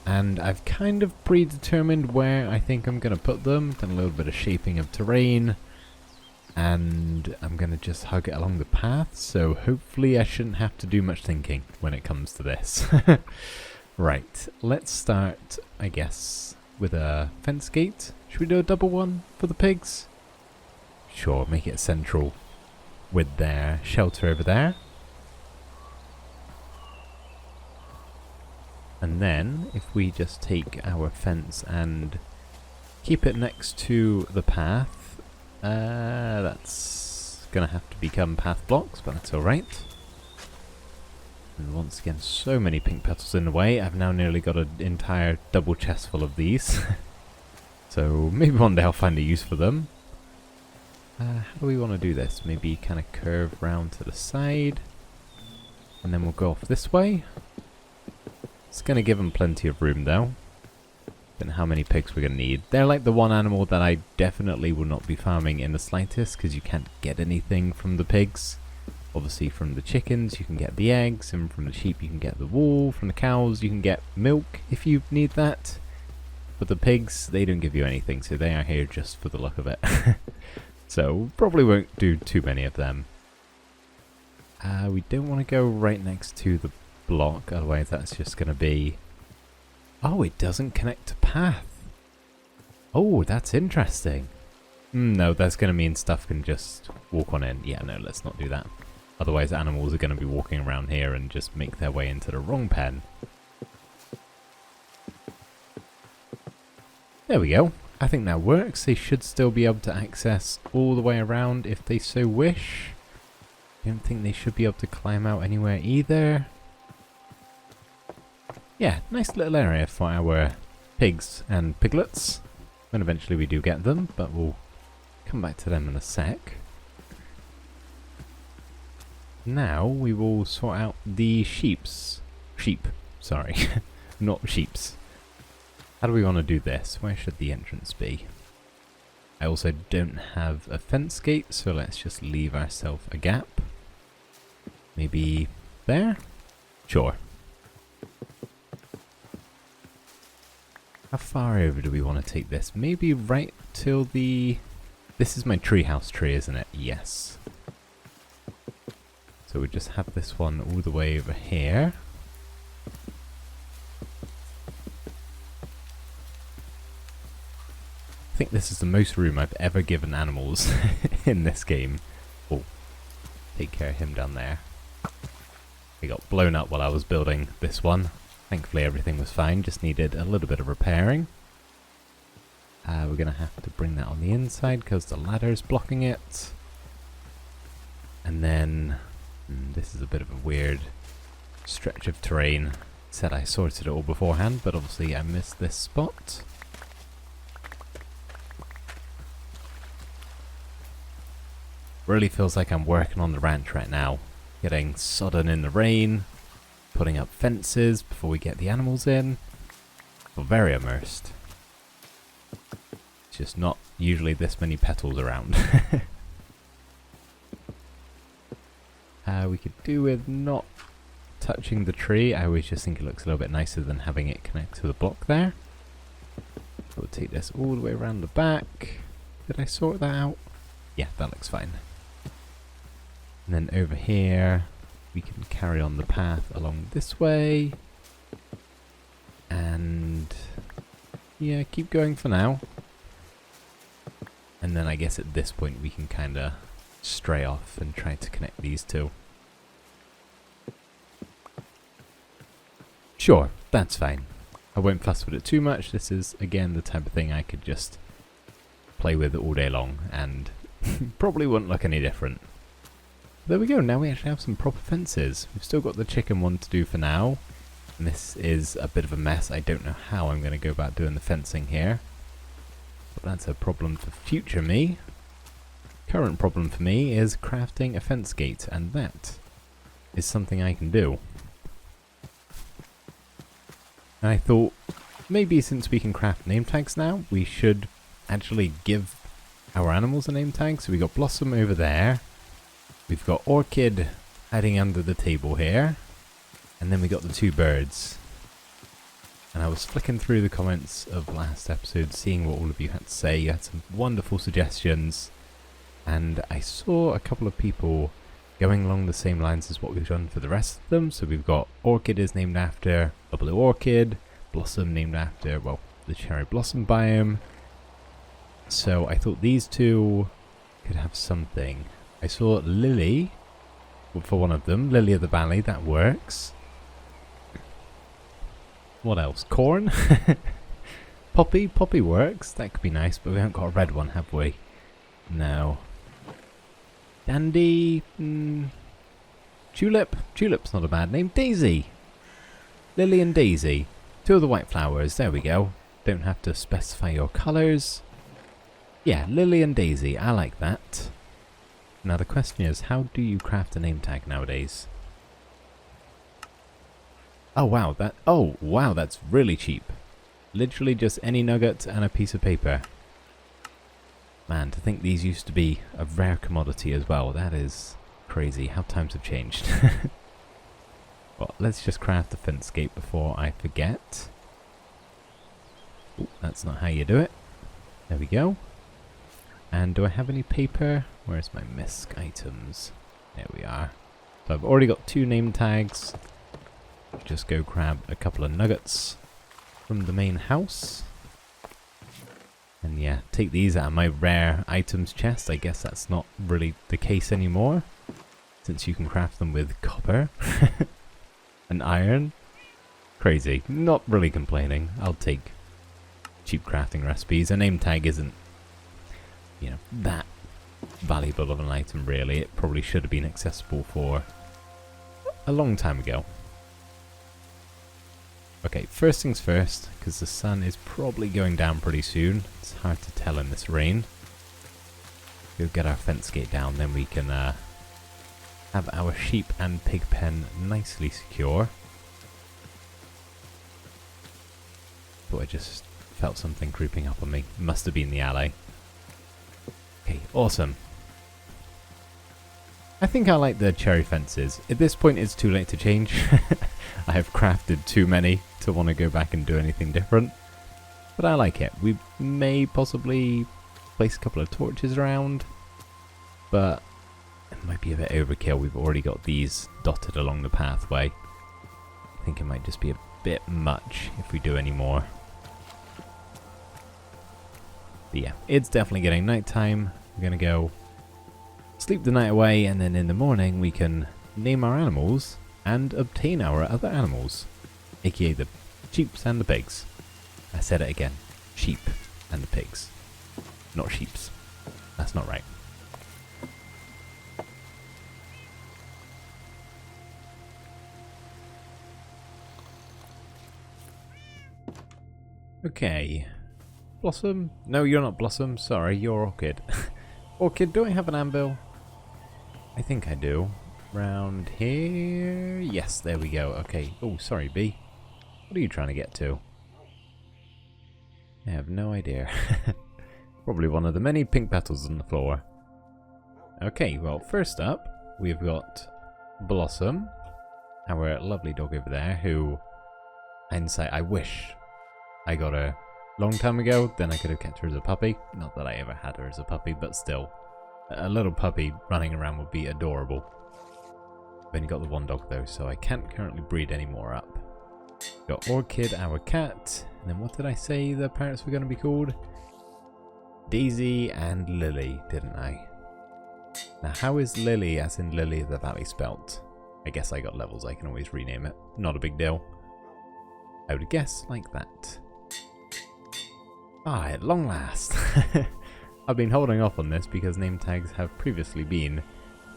And I've kind of predetermined where I think I'm going to put them. Done a little bit of shaping of terrain. And I'm going to just hug it along the path. So hopefully I shouldn't have to do much thinking when it comes to this. Right, let's start, I guess, with a fence gate. Should we do a double one for the pigs? Sure, make it central with their shelter over there. And then, if we just take our fence and keep it next to the path, that's going to have to become path blocks, but that's alright. And once again, so many pink petals in the way. I've now nearly got an entire double chest full of these. So maybe one day I'll find a use for them. How do we want to do this? Maybe kind of curve round to the side. And then we'll go off this way. It's going to give them plenty of room though. Don't know how many pigs we're going to need. They're like the one animal that I definitely will not be farming in the slightest, because you can't get anything from the pigs. Obviously from the chickens you can get the eggs, and from the sheep you can get the wool, from the cows you can get milk if you need that. But the pigs, they don't give you anything, so they are here just for the look of it. So probably won't do too many of them. We don't want to go right next to the block, otherwise that's just going to be... Oh, it doesn't connect to path. Oh, that's interesting. No, that's going to mean stuff can just walk on in. Yeah, no, let's not do that. Otherwise animals are going to be walking around here and just make their way into the wrong pen. There we go. I think that works. They should still be able to access all the way around if they so wish. I don't think they should be able to climb out anywhere either. Yeah, nice little area for our pigs and piglets. When eventually we do get them, but we'll come back to them in a sec. Now we will sort out the sheep, sorry, not sheeps. How do we want to do this? Where should the entrance be? I also don't have a fence gate, so let's just leave ourselves a gap. Maybe there? Sure. How far over do we want to take this? Maybe right till the... This is my treehouse tree, isn't it? Yes. So we just have this one all the way over here. I think this is the most room I've ever given animals in this game. Oh, take care of him down there. He got blown up while I was building this one. Thankfully everything was fine, just needed a little bit of repairing. We're going to have to bring that on the inside because the ladder is blocking it. And then... this is a bit of a weird stretch of terrain. Said I sorted it all beforehand, but obviously I missed this spot. Really feels like I'm working on the ranch right now. Getting sodden in the rain, putting up fences before we get the animals in. Feel very immersed. It's just not usually this many petals around. We could do with not touching the tree. I always just think it looks a little bit nicer than having it connect to the block there. We'll take this all the way around the back. Did I sort that out? Yeah, that looks fine. And then over here, we can carry on the path along this way. And yeah, keep going for now. And then I guess at this point we can kind of stray off and try to connect these two. Sure, that's fine. I won't fuss with it too much. This is, again, the type of thing I could just play with all day long and probably wouldn't look any different. There we go, now we actually have some proper fences. We've still got the chicken one to do for now. And this is a bit of a mess. I don't know how I'm going to go about doing the fencing here. But that's a problem for future me. Current problem for me is crafting a fence gate, and that is something I can do. And I thought, maybe since we can craft name tags now, we should actually give our animals a name tag. So we got Blossom over there. We've got Orchid hiding under the table here. And then we got the two birds. And I was flicking through the comments of last episode, seeing what all of you had to say. You had some wonderful suggestions. And I saw a couple of people going along the same lines as what we've done for the rest of them. So we've got Orchid is named after a blue orchid. Blossom named after, well, the cherry blossom biome. So I thought these two could have something. I saw Lily for one of them. Lily of the Valley, that works. What else? Corn? Poppy? Poppy works. That could be nice, but we haven't got a red one, have we? No. Dandy? Tulip? Tulip's not a bad name. Daisy! Lily and Daisy. Two of the white flowers. There we go. Don't have to specify your colours. Yeah, Lily and Daisy. I like that. Now the question is, how do you craft a name tag nowadays? Oh wow, that's really cheap. Literally just any nugget and a piece of paper. Man, to think these used to be a rare commodity as well. That is crazy how times have changed. Well, let's just craft the fence gate before I forget. Ooh, that's not how you do it. There we go. And do I have any paper? Where's my misc items? There we are. So I've already got 2 name tags. Just go grab a couple of nuggets from the main house. And yeah, take these out of my rare items chest. I guess that's not really the case anymore, since you can craft them with copper and iron. Crazy. Not really complaining. I'll take cheap crafting recipes. A name tag isn't, you know, that valuable of an item really. It probably should have been accessible for a long time ago. Okay, first things first, because the sun is probably going down pretty soon. It's hard to tell in this rain. Go get our fence gate down, then we can have our sheep and pig pen nicely secure. Thought I just felt something creeping up on me. Must have been the alley. Okay, awesome. I think I like the cherry fences. At this point it's too late to change. I have crafted too many to want to go back and do anything different. But I like it. We may possibly place a couple of torches around, but it might be a bit overkill. We've already got these dotted along the pathway. I think it might just be a bit much if we do any more. But yeah, it's definitely getting nighttime. We're going to go sleep the night away, and then in the morning we can name our animals and obtain our other animals, aka the sheeps and the pigs. I said it again. Sheep and the pigs. Not sheeps. That's not right. Okay. Blossom? No, you're not Blossom. Sorry, you're Orchid. Orchid, do I have an anvil? I think I do. Round here? Yes, there we go. Okay. Oh, sorry, bee. What are you trying to get to? I have no idea. Probably one of the many pink petals on the floor. Okay, well, first up, we've got Blossom, our lovely dog over there, who, hindsight, I wish I got her a long time ago. Then I could have kept her as a puppy. Not that I ever had her as a puppy, but still. A little puppy running around would be adorable. I've only got the one dog though, so I can't currently breed any more up. Got Orchid, our cat, and then what did I say the parents were going to be called? Daisy and Lily, didn't I? Now how is Lily as in Lily of the Valley spelt? I guess I got levels, I can always rename it. Not a big deal. I would guess like that. Ah, at long last. I've been holding off on this because name tags have previously been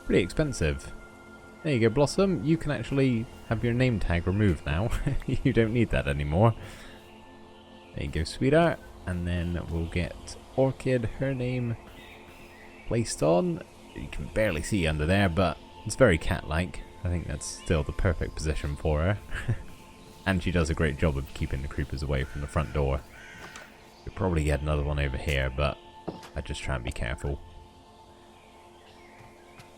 pretty expensive. There you go, Blossom. You can actually have your name tag removed now. You don't need that anymore. There you go, sweetheart. And then we'll get Orchid, her name placed on. You can barely see under there, but it's very cat-like. I think that's still the perfect position for her. And she does a great job of keeping the creepers away from the front door. You'll probably get another one over here, but I just try and be careful.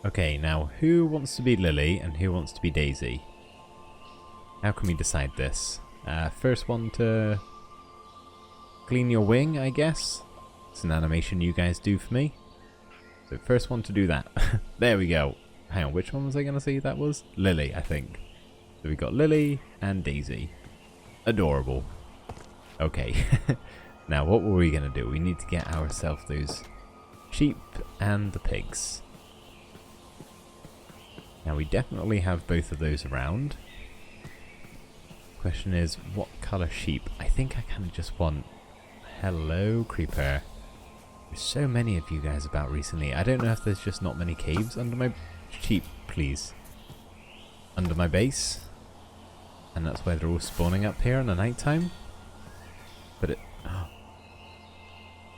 Okay, now who wants to be Lily and who wants to be Daisy? How can we decide this? First one to clean your wing, I guess. It's an animation you guys do for me. So first one to do that. There we go. Hang on, which one was I going to say that was? Lily, I think. So we got Lily and Daisy. Adorable. Okay. Now what were we going to do? We need to get ourselves those sheep and the pigs. Now we definitely have both of those around. Question is, what colour sheep? I think I kind of just want... Hello, creeper. There's so many of you guys about recently. I don't know if there's just not many caves under my... Sheep, please. Under my base. And that's why they're all spawning up here in the night time. But it...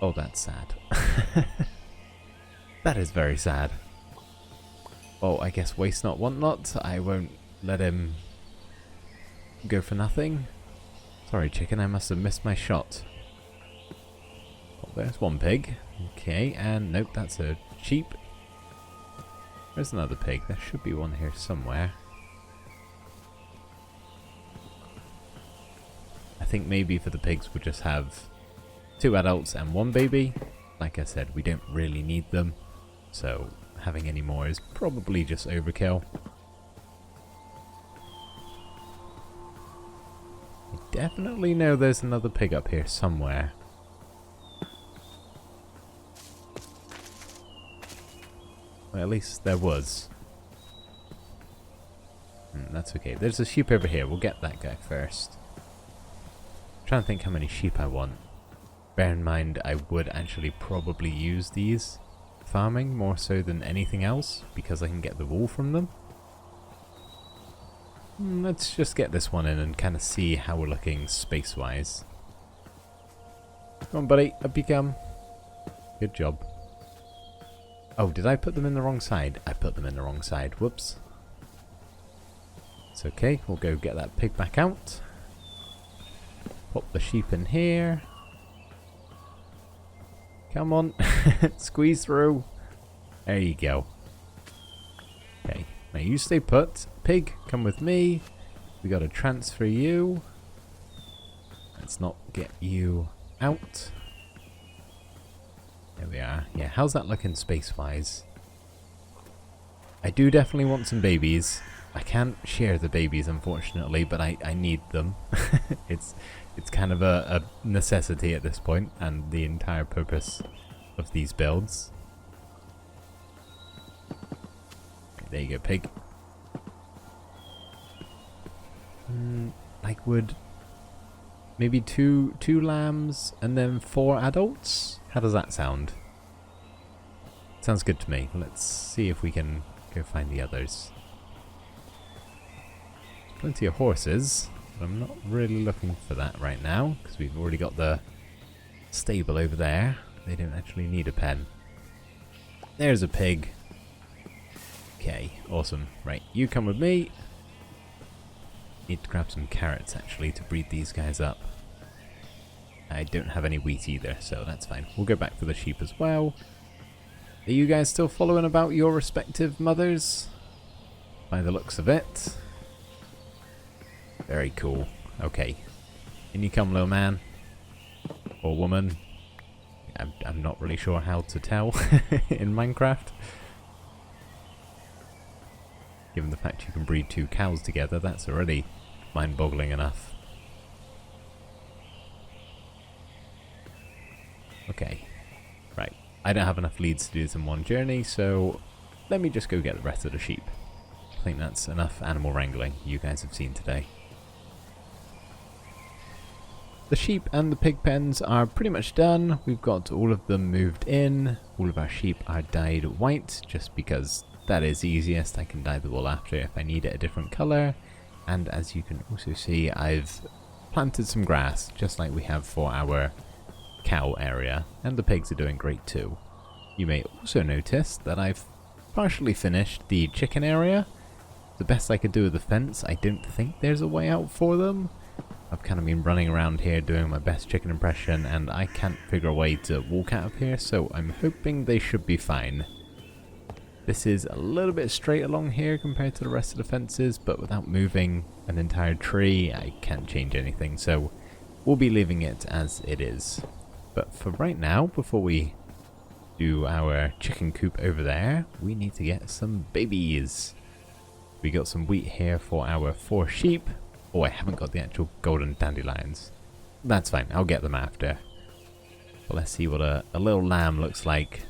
Oh, that's sad. That is very sad. Oh, I guess waste not, want not. I won't let him go for nothing. Sorry, chicken, I must have missed my shot. Oh, there's one pig. Okay, and nope, that's a sheep. There's another pig. There should be one here somewhere. I think maybe for the pigs we'll just have 2 adults and 1 baby. Like I said, we don't really need them, so having any more is probably just overkill. I definitely know there's another pig up here somewhere. Well, at least there was. That's okay. There's a sheep over here. We'll get that guy first. I'm trying to think how many sheep I want. Bear in mind, I would actually probably use these farming more so than anything else because I can get the wool from them. Let's just get this one in and kind of see how we're looking space-wise. Come on, buddy. Up you come. Good job. Oh, did I put them in the wrong side? I put them in the wrong side. Whoops. It's okay. We'll go get that pig back out. Pop the sheep in here. Come on. Squeeze through. There you go. Okay. Now you stay put. Pig, come with me. We got to transfer you. Let's not get you out. There we are. Yeah, how's that looking space-wise? I do definitely want some babies. I can't share the babies, unfortunately, but I need them. It's kind of a necessity at this point, and the entire purpose of these builds. There you go, pig. Like, would maybe two lambs and then 4 adults? How does that sound? Sounds good to me. Let's see if we can go find the others. Plenty of horses, but I'm not really looking for that right now because we've already got the stable over there. They don't actually need a pen. There's a pig. Okay, awesome. Right, you come with me. Need to grab some carrots actually to breed these guys up. I don't have any wheat either, so that's fine. We'll go back for the sheep as well. Are you guys still following about your respective mothers? By the looks of it. Very cool. Okay. In you come, little man. Or woman. I'm not really sure how to tell in Minecraft. Given the fact you can breed 2 cows together, that's already mind-boggling enough. Okay. Right. I don't have enough leads to do this in one journey, so let me just go get the rest of the sheep. I think that's enough animal wrangling you guys have seen today. The sheep and the pig pens are pretty much done. We've got all of them moved in. All of our sheep are dyed white just because that is easiest. I can dye the wool after if I need it a different colour. And as you can also see, I've planted some grass just like we have for our cow area. And the pigs are doing great too. You may also notice that I've partially finished the chicken area. The best I could do with the fence. I don't think there's a way out for them. I've kind of been running around here doing my best chicken impression and I can't figure a way to walk out of here, so I'm hoping they should be fine. This is a little bit straight along here compared to the rest of the fences, but without moving an entire tree, I can't change anything, so we'll be leaving it as it is. But for right now, before we do our chicken coop over there, we need to get some babies. We got some wheat here for our 4 sheep. Oh, I haven't got the actual golden dandelions. That's fine, I'll get them after. But let's see what a little lamb looks like.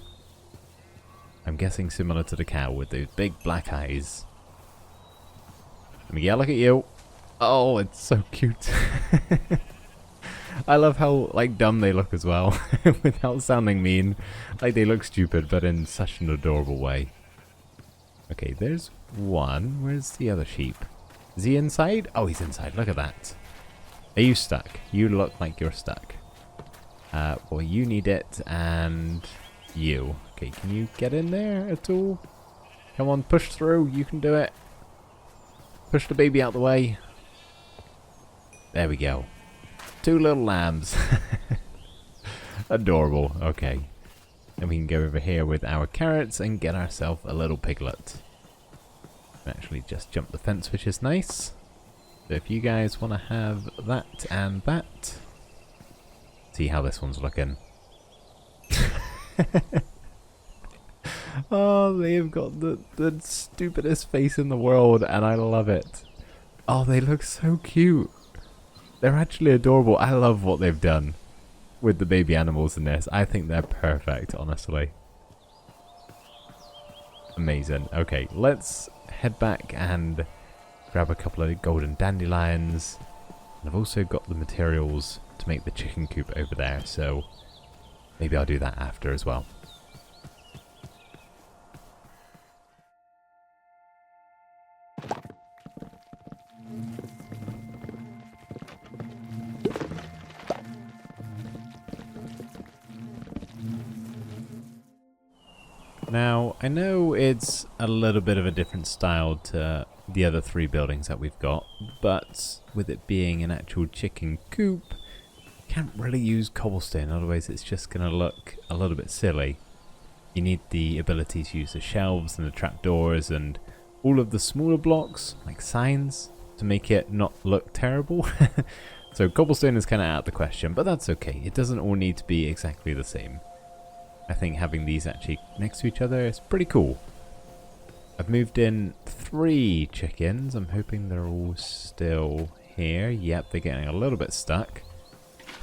I'm guessing similar to the cow with those big black eyes. Let me get a look at you. Oh, it's so cute. I love how like dumb they look as well, without sounding mean. Like they look stupid, but in such an adorable way. Okay, there's one. Where's the other sheep? Is he inside? Oh, he's inside. Look at that. Are you stuck? You look like you're stuck. Well, you need it, and you. Okay, can you get in there at all? Come on, push through. You can do it. Push the baby out the way. There we go. 2 little lambs. Adorable. Okay. Then we can go over here with our carrots and get ourselves a little piglet. Actually just jump the fence, which is nice. So if you guys want to have that and that. See how this one's looking. Oh, they've got the stupidest face in the world, and I love it. Oh, they look so cute. They're actually adorable. I love what they've done with the baby animals in this. I think they're perfect, honestly. Amazing. Okay, let's head back and grab a couple of golden dandelions. And I've also got the materials to make the chicken coop over there, so maybe I'll do that after as well. Now, I know it's a little bit of a different style to the other 3 buildings that we've got, but with it being an actual chicken coop, can't really use cobblestone, otherwise it's just going to look a little bit silly. You need the ability to use the shelves and the trapdoors and all of the smaller blocks, like signs, to make it not look terrible. So cobblestone is kind of out of the question, but that's okay. It doesn't all need to be exactly the same. I think having these actually next to each other is pretty cool. I've moved in 3 chickens. I'm hoping they're all still here. Yep, they're getting a little bit stuck.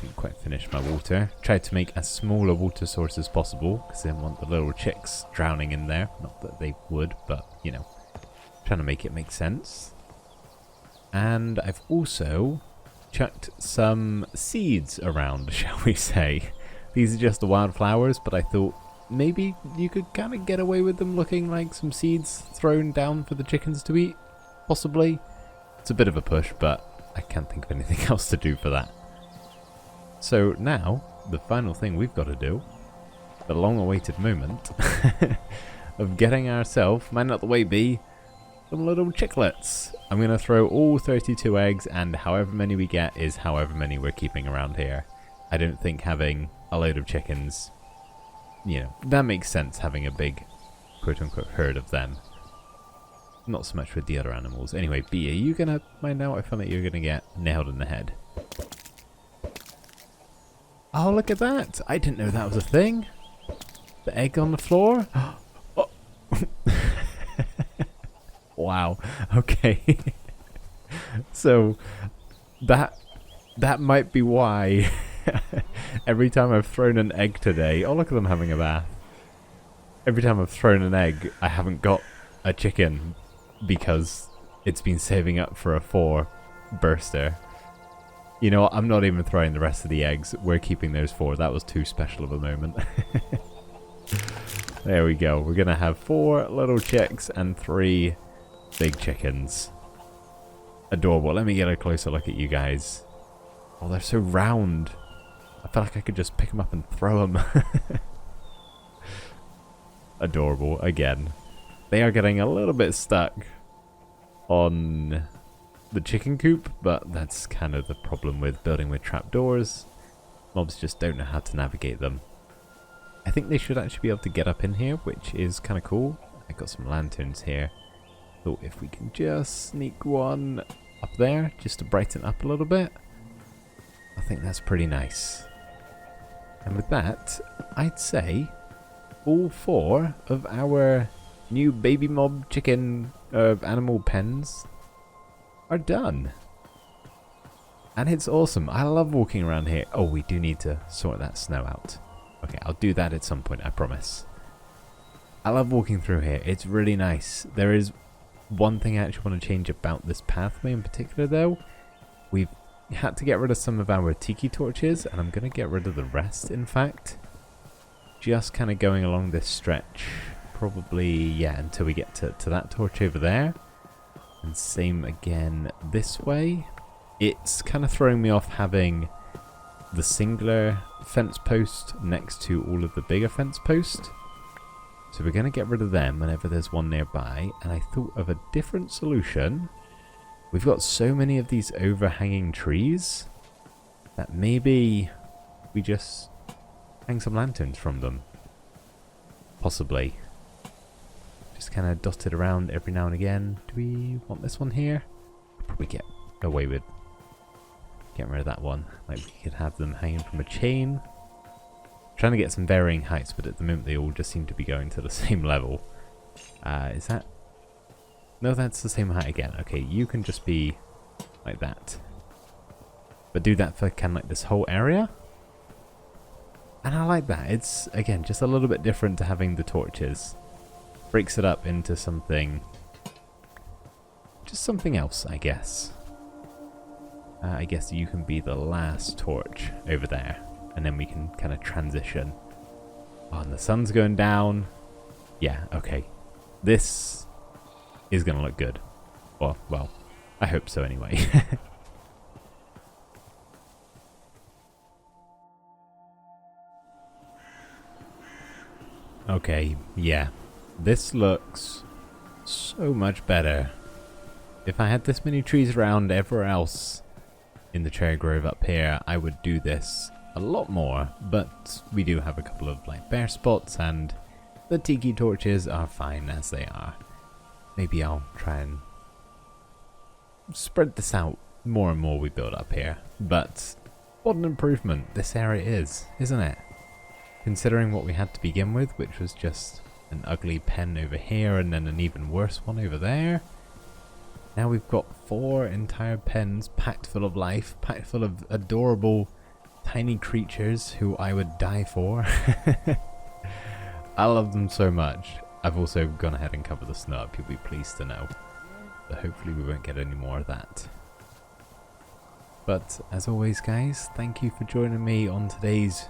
Didn't quite finish my water. Tried to make as small a water source as possible because I didn't want the little chicks drowning in there. Not that they would, but you know, trying to make it make sense. And I've also chucked some seeds around, shall we say. These are just the wildflowers, but I thought maybe you could kind of get away with them looking like some seeds thrown down for the chickens to eat. Possibly. It's a bit of a push, but I can't think of anything else to do for that. So now, the final thing we've got to do, the long-awaited moment of getting ourselves, might not the way be, some little chicklets. I'm going to throw all 32 eggs, and however many we get is however many we're keeping around here. I don't think having a load of chickens, you know, that makes sense, having a big quote-unquote herd of them. Not so much with the other animals. Anyway, B, are you going to find out? I feel like you're going to get nailed in the head. Oh, look at that! I didn't know that was a thing. The egg on the floor? Oh. Wow. Okay. So, that might be why every time I've thrown an egg today... Oh, look at them having a bath. Every time I've thrown an egg, I haven't got a chicken because it's been saving up for a 4 burster. You know what? I'm not even throwing the rest of the eggs. We're keeping those 4. That was too special of a moment. There we go. We're going to have 4 little chicks and 3 big chickens. Adorable. Let me get a closer look at you guys. Oh, they're so round. I feel like I could just pick them up and throw them. Adorable. Again. They are getting a little bit stuck on the chicken coop, but that's kind of the problem with building with trapdoors. Mobs just don't know how to navigate them. I think they should actually be able to get up in here, which is kind of cool. I got some lanterns here. Thought if we can just sneak one up there, just to brighten up a little bit, I think that's pretty nice. And with that, I'd say all 4 of our new baby mob chicken animal pens are done. And it's awesome. I love walking around here. Oh, we do need to sort that snow out. Okay, I'll do that at some point, I promise. I love walking through here. It's really nice. There is one thing I actually want to change about this pathway in particular, though. We've had to get rid of some of our tiki torches, and I'm going to get rid of the rest, in fact. Just kind of going along this stretch. Probably, yeah, until we get to that torch over there. And same again this way. It's kind of throwing me off having the singular fence post next to all of the bigger fence posts. So we're going to get rid of them whenever there's one nearby. And I thought of a different solution. We've got so many of these overhanging trees that maybe we just hang some lanterns from them. Possibly. Just kind of dot it around every now and again. Do we want this one here? Probably get away with getting rid of that one. Like we could have them hanging from a chain. Trying to get some varying heights, but at the moment they all just seem to be going to the same level. Is that... No, that's the same height again. Okay, you can just be like that. But do that for kind of like this whole area. And I like that. It's, again, just a little bit different to having the torches. Breaks it up into something... just something else, I guess. I guess you can be the last torch over there. And then we can kind of transition. Oh, and the sun's going down. Yeah, okay. This is going to look good. Well, I hope so anyway. Okay, yeah. This looks so much better. If I had this many trees around everywhere else in the cherry grove up here, I would do this a lot more, but we do have a couple of like bare spots and the tiki torches are fine as they are. Maybe I'll try and spread this out more and more we build up here, but what an improvement this area is, isn't it? Considering what we had to begin with, which was just an ugly pen over here and then an even worse one over there. Now we've got 4 entire pens packed full of life, packed full of adorable tiny creatures who I would die for. I love them so much. I've also gone ahead and covered the snow up, you'll be pleased to know. But hopefully we won't get any more of that. But as always guys, thank you for joining me on today's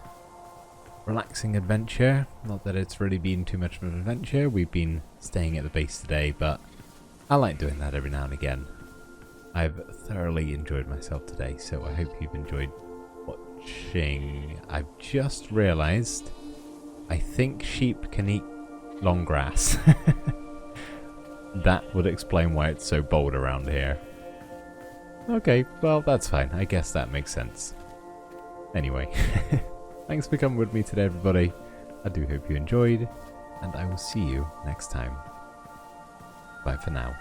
relaxing adventure. Not that it's really been too much of an adventure, we've been staying at the base today, but I like doing that every now and again. I've thoroughly enjoyed myself today, so I hope you've enjoyed watching. I've just realised I think sheep can eat long grass. That would explain why it's so bold around here. Okay, well that's fine, I guess that makes sense. Anyway, thanks for coming with me today everybody. I do hope you enjoyed, and I will see you next time. Bye for now.